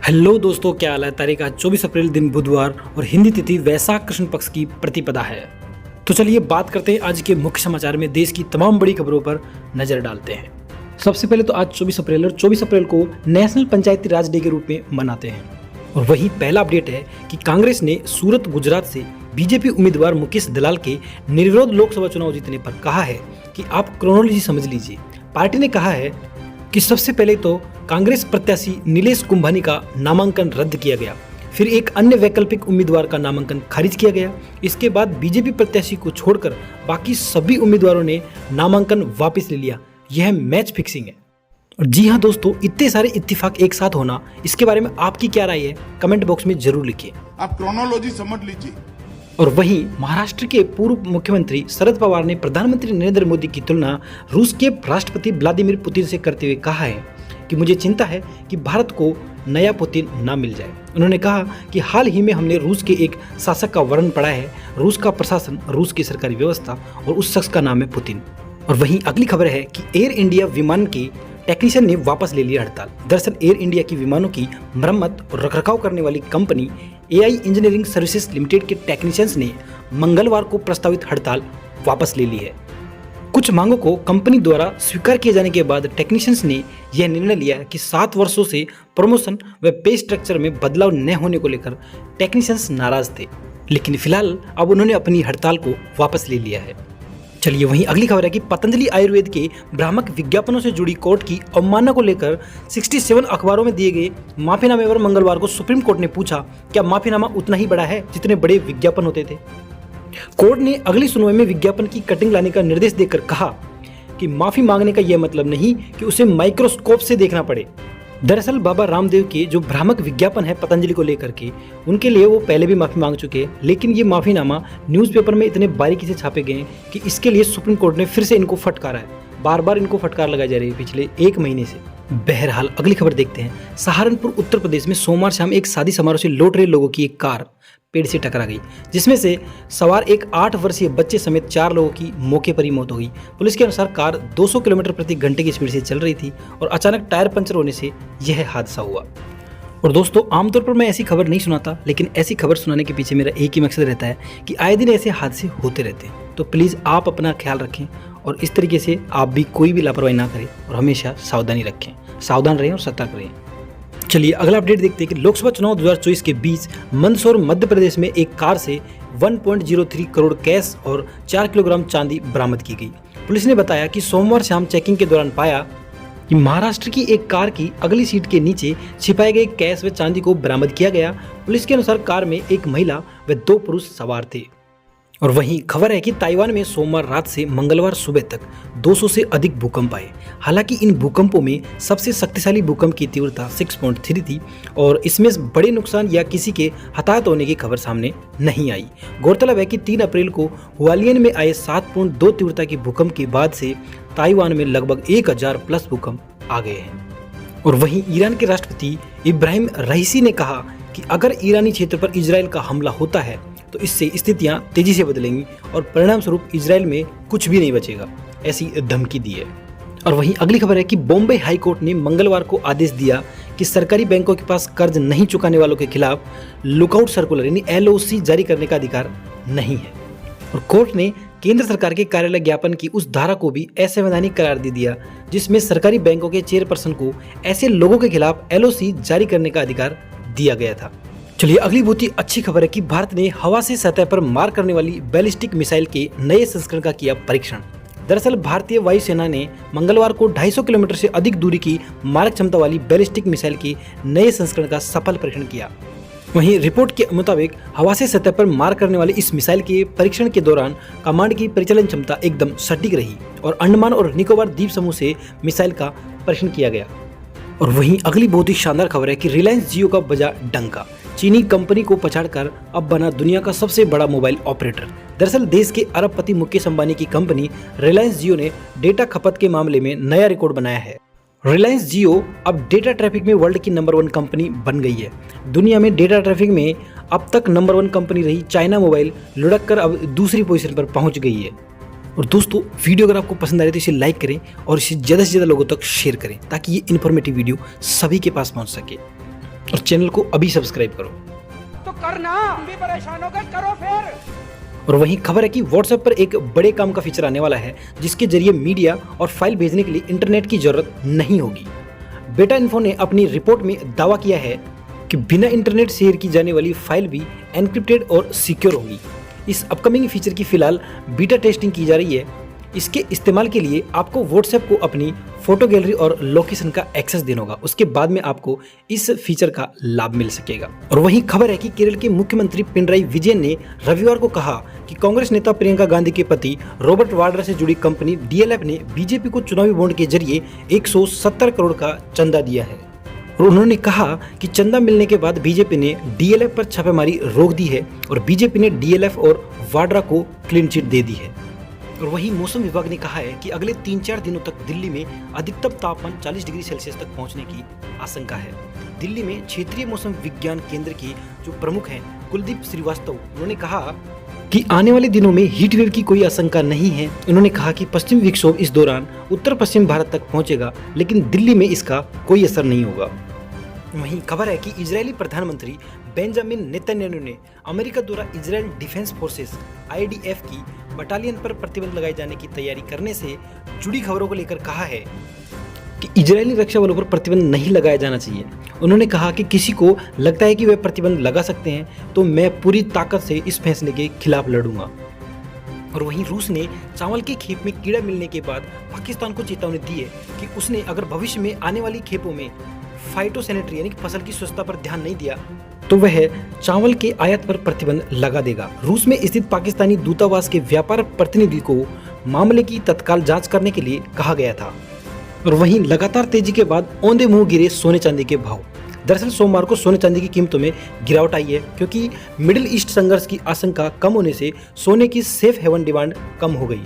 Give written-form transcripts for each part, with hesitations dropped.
Hello दोस्तों, क्या हाल है। तारीख आज 24 अप्रैल दिन बुधवार और हिंदी तिथि वैशाख कृष्ण पक्ष की प्रतिपदा है। तो चलिए बात करते हैं आज के मुख्य समाचार में देश की तमाम बड़ी खबरों पर नजर डालते हैं। सबसे पहले तो आज 24 अप्रैल और 24 अप्रैल को नेशनल पंचायती राज डे के रूप में मनाते हैं। और वही पहला अपडेट है कि कांग्रेस ने सूरत गुजरात से बीजेपी उम्मीदवार मुकेश दलाल के निर्विरोध लोकसभा चुनाव जीतने पर कहा है कि आप क्रोनोलॉजी समझ लीजिए। पार्टी ने कहा है कि सबसे पहले तो कांग्रेस प्रत्याशी नीलेश कुंभानी का नामांकन रद्द किया गया, फिर एक अन्य वैकल्पिक उम्मीदवार का नामांकन खारिज किया गया। इसके बाद बीजेपी प्रत्याशी को छोड़कर बाकी सभी उम्मीदवारों ने नामांकन वापस ले लिया। यह मैच फिक्सिंग है। और जी हाँ दोस्तों, इतने सारे इत्तेफाक एक साथ होना, इसके बारे में आपकी क्या राय है कमेंट बॉक्स में जरूर लिखिए। आप क्रोनोलॉजी समझ लीजिए। और वहीं महाराष्ट्र के पूर्व मुख्यमंत्री शरद पवार ने प्रधानमंत्री नरेंद्र मोदी की तुलना रूस के राष्ट्रपति व्लादिमीर पुतिन से करते हुए कहा है कि मुझे चिंता है कि भारत को नया पुतिन ना मिल जाए। उन्होंने कहा कि हाल ही में हमने रूस के एक शासक का वर्णन पढ़ा है, रूस का प्रशासन, रूस की सरकारी व्यवस्था, और उस शख्स का नाम है पुतिन। और वहीं अगली खबर है कि एयर इंडिया विमान के टेक्नीशियन ने वापस ले लिया हड़ताल। दरअसल एयर इंडिया की विमानों की मरम्मत और रखरखाव करने वाली company AI engineering services limited के टेक्नीशियंस ने मंगलवार को प्रस्तावित हड़ताल वापस ले ली है। कुछ मांगों को कंपनी द्वारा स्वीकार किए जाने के बाद टेक्नीशियंस ने यह निर्णय लिया कि 7 वर्षों से प्रमोशन व पे स्ट्रक्चर में बदलाव न होने को लेकर टेक्नीशियंस नाराज थे, लेकिन फिलहाल अब उन्होंने अपनी हड़ताल को वापस ले लिया है। चलिए वहीं अगली खबर है कि पतंजलि आयुर्वेद के भ्रामक विज्ञापनों से जुड़ी कोर्ट की अवमानना को लेकर 67 अखबारों में दिए गए माफीनामे पर मंगलवार को सुप्रीम कोर्ट ने पूछा, क्या माफीनामा उतना ही बड़ा है जितने बड़े विज्ञापन होते थे। कोर्ट ने अगली सुनवाई में विज्ञापन की कटिंग लाने का निर्देश देकर कहा कि माफी मांगने का यह मतलब नहीं कि उसे माइक्रोस्कोप से देखना पड़े। दरअसल बाबा रामदेव के जो भ्रामक विज्ञापन है पतंजलि को लेकर के, उनके लिए वो पहले भी माफी मांग चुके हैं, लेकिन ये माफीनामा न्यूज़पेपर में इतने बारीकी से छापे गए हैं कि इसके लिए सुप्रीम कोर्ट ने फिर से इनको फटकारा है। बार बार इनको फटकार लगाई जा रही है पिछले 1 महीने से। बहरहाल अगली खबर देखते हैं। सहारनपुर उत्तर प्रदेश में सोमवार शाम एक शादी समारोह से लौट रहे लोगों की एक कार पेड़ से टकरा गई, जिसमें से सवार एक 8 वर्षीय बच्चे समेत 4 लोगों की मौके पर ही मौत हो गई। पुलिस के अनुसार कार 200 किलोमीटर प्रति घंटे की स्पीड से चल रही थी और अचानक टायर पंचर होने से यह हादसा हुआ। और दोस्तों, आमतौर पर मैं ऐसी खबर नहीं सुनाता, लेकिन ऐसी खबर सुनाने के पीछे मेरा एक ही मकसद रहता है कि आए दिन ऐसे हादसे होते रहते हैं। तो प्लीज़ आप अपना ख्याल रखें और इस तरीके से आप भी कोई भी लापरवाही ना करें और हमेशा सावधानी रखें, सावधान रहें और सतर्क रहें। चलिए अगला अपडेट देखते हैं कि लोकसभा चुनाव 2024 के बीच मंदसौर मध्य प्रदेश में एक कार से 1.03 करोड़ कैश और 4 किलोग्राम चांदी बरामद की गई। पुलिस ने बताया कि सोमवार शाम चेकिंग के दौरान पाया कि महाराष्ट्र की एक कार की अगली सीट के नीचे छिपाए गए कैश व चांदी को बरामद किया गया। पुलिस के अनुसार कार में एक महिला व 2 पुरुष सवार थे। और वहीं खबर है कि ताइवान में सोमवार रात से मंगलवार सुबह तक 200 से अधिक भूकंप आए। हालांकि इन भूकंपों में सबसे शक्तिशाली भूकंप की तीव्रता 6.3 थी और इसमें बड़े नुकसान या किसी के हताहत होने की खबर सामने नहीं आई। गौरतलब है कि 3 अप्रैल को हुआलियन में आए 7.2 तीव्रता के भूकंप के बाद से ताइवान में लगभग 1000 प्लस भूकंप आ गए हैं। और वहीं ईरान के राष्ट्रपति इब्राहिम रईसी ने कहा कि अगर ईरानी क्षेत्र पर इजराइल का हमला होता है तो इससे स्थितियां तेजी से बदलेंगी और परिणाम स्वरूप इजराइल में कुछ भी नहीं बचेगा, ऐसी धमकी दी है। और वहीं अगली खबर है कि बॉम्बे हाई कोर्ट ने मंगलवार को आदेश दिया कि सरकारी बैंकों के पास कर्ज नहीं चुकाने वालों के खिलाफ लुकआउट सर्कुलर यानी LOC जारी करने का अधिकार नहीं है। और कोर्ट ने केंद्र सरकार के कार्यालय ज्ञापन की उस धारा को भी असंवैधानिक करार दे दिया जिसमें सरकारी बैंकों के चेयरपर्सन को ऐसे लोगों के खिलाफ LOC जारी करने का अधिकार दिया गया था। चलिए अगली बहुत ही अच्छी खबर है कि भारत ने हवा से सतह पर मार करने वाली बैलिस्टिक मिसाइल के नए संस्करण का किया परीक्षण। दरअसल भारतीय वायुसेना ने मंगलवार को 250 किलोमीटर से अधिक दूरी की मारक क्षमता वाली बैलिस्टिक मिसाइल के नए संस्करण का सफल परीक्षण किया। वहीं रिपोर्ट के मुताबिक हवा से सतह पर मार करने वाली इस मिसाइल के परीक्षण के दौरान कमांड की परिचालन क्षमता एकदम सटीक रही और अंडमान और निकोबार द्वीप समूह से मिसाइल का परीक्षण किया गया। और वहीं अगली बहुत ही शानदार खबर है कि रिलायंस जियो का बजा डंका। चीनी कंपनी को पछाड़कर अब बना दुनिया का सबसे बड़ा मोबाइल ऑपरेटर। दरअसल देश के अरबपति मुकेश अंबानी की कंपनी रिलायंस जियो ने डेटा खपत के मामले में नया रिकॉर्ड बनाया है। रिलायंस जियो अब डेटा ट्रैफिक में वर्ल्ड की नंबर 1 कंपनी बन गई है। दुनिया में डेटा ट्रैफिक में अब तक नंबर 1 कंपनी रही चाइना मोबाइल लुढ़क कर अब दूसरी पोजीशन पर पहुंच गई है। और दोस्तों, वीडियो अगर आपको पसंद आ रही है तो इसे लाइक करें और इसे ज़्यादा से ज़्यादा लोगों तक शेयर करें ताकि ये इन्फॉर्मेटिव वीडियो सभी के पास पहुंच सके। और चैनल को अभी सब्सक्राइब करो। तो करना, हम भी परेशान हो गए, करो फिर। और वहीं खबर है कि व्हाट्सएप पर एक बड़े काम का फीचर आने वाला है जिसके जरिए मीडिया और फाइल भेजने के लिए इंटरनेट की जरूरत नहीं होगी। बेटा इन्फो ने अपनी रिपोर्ट में दावा किया है कि बिना इंटरनेट शेयर की जाने वाली फाइल भी एनक्रिप्टेड और सिक्योर होगी। इस अपकमिंग फीचर की फिलहाल बीटा टेस्टिंग की जा रही है। इसके इस्तेमाल के लिए आपको व्हाट्सएप को अपनी फोटो गैलरी और लोकेशन का एक्सेस देना होगा। उसके बाद में आपको इस फीचर का लाभ मिल सकेगा। और वहीं खबर है कि केरल के मुख्यमंत्री पिनराई विजयन ने रविवार को कहा कि कांग्रेस नेता प्रियंका गांधी के पति रॉबर्ट वाड्रा से जुड़ी कंपनी डीएलएफ ने बीजेपी को चुनावी बॉन्ड के जरिए 170 करोड़ का चंदा दिया है। और उन्होंने कहा कि चंदा मिलने के बाद बीजेपी ने डीएलएफ पर छापेमारी रोक दी है और बीजेपी ने डीएलएफ और वाड्रा को क्लीन चिट दे दी है। और वहीं मौसम विभाग ने कहा है कि अगले 3-4 दिनों तक दिल्ली में अधिकतम तापमान 40 डिग्री सेल्सियस तक पहुंचने की आशंका है। दिल्ली में क्षेत्रीय मौसम विज्ञान केंद्र के जो प्रमुख हैं कुलदीप श्रीवास्तव, उन्होंने कहा कि आने वाले दिनों में हीट वेव की कोई आशंका नहीं है। उन्होंने कहा कि पश्चिमी विक्षोभ इस दौरान उत्तर पश्चिम भारत तक पहुंचेगा, लेकिन दिल्ली में इसका कोई असर नहीं होगा। वहीं खबर है कि इजरायली प्रधानमंत्री बेंजामिन नेतन्याहू ने अमेरिका द्वारा इजरायल डिफेंस फोर्सेस IDF की बटालियन पर प्रतिबंध लगाए जाने की तैयारी करने से जुड़ी खबरों को लेकर कहा है कि इजरायली रक्षा बलों पर प्रतिबंध नहीं लगाया जाना चाहिए। उन्होंने कहा कि किसी को लगता है कि वे प्रतिबंध लगा सकते हैं तो मैं पूरी ताकत से इस फैसले के खिलाफ लड़ूंगा। और वहीं रूस ने चावल के खेप में कीड़ा मिलने के बाद पाकिस्तान को चेतावनी दी है कि उसने अगर भविष्य में आने वाली खेपों में फाइटोसैनिटरी यानी कि फसल की स्वच्छता पर ध्यान नहीं दिया तो वह चावल के आयात पर प्रतिबंध लगा देगा। रूस में स्थित पाकिस्तानी दूतावास के व्यापार प्रतिनिधि को मामले की तत्काल जांच करने के लिए कहा गया था। और वहीं लगातार तेजी के बाद औंधे मुंह गिरे सोने चांदी के भाव। दरअसल सोमवार को सोने चांदी की कीमतों में गिरावट आई है क्योंकि मिडिल ईस्ट संघर्ष की आशंका कम होने से सोने की सेफ हेवन डिमांड कम हो गई।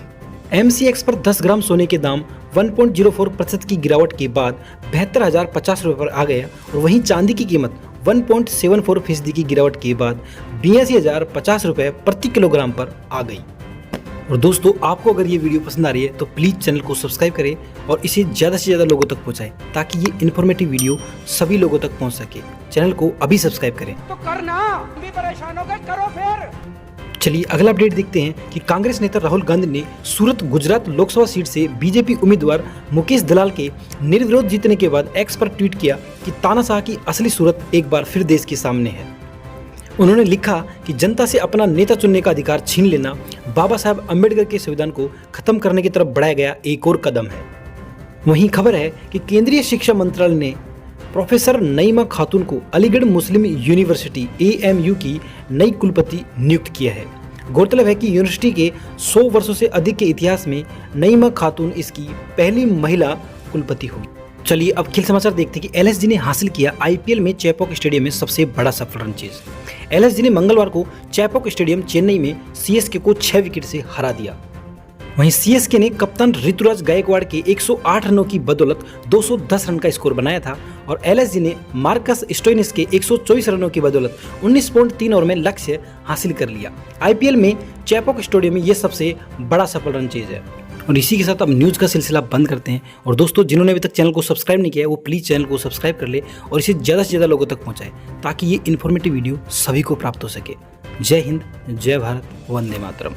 MCX पर 10 ग्राम सोने के दाम 1.04% की गिरावट के बाद 72,050 रुपये पर आ गया। और वहीं चांदी की कीमत 1.74% की गिरावट के बाद 82,050 रुपये प्रति किलोग्राम पर आ गई। और दोस्तों, आपको अगर ये वीडियो पसंद आ रही है तो प्लीज़ चैनल को सब्सक्राइब करें और इसे ज़्यादा से ज़्यादा लोगों तक पहुंचाएं ताकि ये इन्फॉर्मेटिव वीडियो सभी लोगों तक पहुंच सके। चैनल को अभी सब्सक्राइब करें। तो करना, हम भी परेशान हो गए, करो फिर। चलिए अगला अपडेट देखते हैं कि कांग्रेस नेता राहुल गांधी ने सूरत गुजरात लोकसभा सीट से बीजेपी उम्मीदवार मुकेश दलाल के निर्विरोध जीतने के बाद एक्स पर ट्वीट किया कि तानाशाह की असली सूरत एक बार फिर देश के सामने है। उन्होंने लिखा कि जनता से अपना नेता चुनने का अधिकार छीन लेना बाबा साहब अम्बेडकर के संविधान को खत्म करने की तरफ बढ़ाया गया एक और कदम है। वहीं खबर है कि केंद्रीय शिक्षा मंत्रालय ने प्रोफेसर नईमा खातून को अलीगढ़ मुस्लिम यूनिवर्सिटी AMU की नई कुलपति नियुक्त किया है। गौरतलब है कि यूनिवर्सिटी के 100 वर्षों से अधिक के इतिहास में नईमा खातून इसकी पहली महिला कुलपति हुई। चलिए अब खेल समाचार देखते हैं कि LSG ने हासिल किया IPL में चेपॉक स्टेडियम में सबसे बड़ा सफल रनचेज। LSG ने मंगलवार को चेपॉक स्टेडियम चेन्नई में CSK को 6 विकेट से हरा दिया। वहीं CSK ने कप्तान ऋतुराज गायकवाड़ के 108 रनों की बदौलत 210 रन का स्कोर बनाया था और LSG ने मार्कस स्टोइनिस के 124 रनों की बदौलत 19.3 ओवर में लक्ष्य हासिल कर लिया। IPL में चेपॉक स्टेडियम में यह सबसे बड़ा सफल रनचेज है। और इसी के साथ अब न्यूज़ का सिलसिला बंद करते हैं। और दोस्तों, जिन्होंने अभी तक चैनल को सब्सक्राइब नहीं किया है वो प्लीज़ चैनल को सब्सक्राइब कर ले और इसे ज़्यादा से ज़्यादा लोगों तक पहुँचाएं ताकि ये इन्फॉर्मेटिव वीडियो सभी को प्राप्त हो सके। जय हिंद, जय भारत, वंदे मातरम।